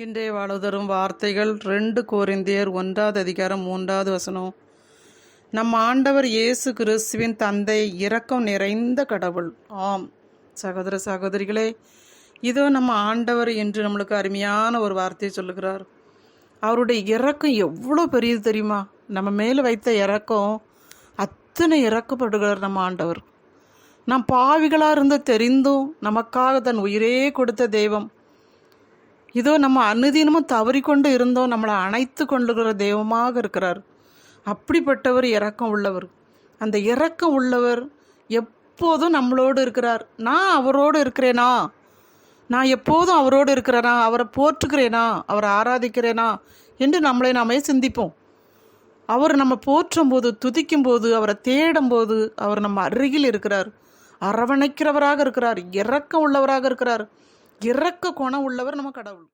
இன்றைய வாழ்வுதரும் வார்த்தைகள் 2 கொரிந்தியர் 1 அதிகாரம் 3 நம் ஆண்டவர் இயேசு கிறிஸ்துவின் தந்தை இரக்கம் நிறைந்த கடவுள். ஆம் சகோதர சகோதரிகளே, இதோ நம்ம ஆண்டவர் என்று நம்மளுக்கு அருமையான ஒரு வார்த்தையை சொல்லுகிறார். அவருடைய இரக்கம் எவ்வளோ பெரியது தெரியுமா? நம்ம மேலே வைத்த இரக்கம் அத்தனை இறக்கப்படுகிறார் நம்ம ஆண்டவர். நம் பாவிகளாக இருந்து தெரிந்தும் நமக்காக தன் உயிரே கொடுத்த தெய்வம். இதோ நம்ம அனுதினமும் தவறிக்கொண்டு இருந்தோம், நம்மளை அணைத்து கொள்ளுகிற தெய்வமாக இருக்கிறார். அப்படிப்பட்டவர் இரக்கம் உள்ளவர். அந்த இரக்கம் உள்ளவர் எப்போதும் நம்மளோடு இருக்கிறார். நான் அவரோடு இருக்கிறேனா? நான் எப்போதும் அவரோடு இருக்கிறேனா? அவரை போற்றுகிறேனா? அவரை ஆராதிக்கிறேனா என்று நம்மளை நாமே சிந்திப்போம். அவர் நம்ம போற்றும் போது, துதிக்கும் போது, அவரை தேடும் போது அவர் நம்ம அருகில் இருக்கிறார். அரவணைக்கிறவராக இருக்கிறார். இரக்கம் உள்ளவராக இருக்கிறார். இரக்க குணம் உள்ளவர் நம்ம கடவுள்.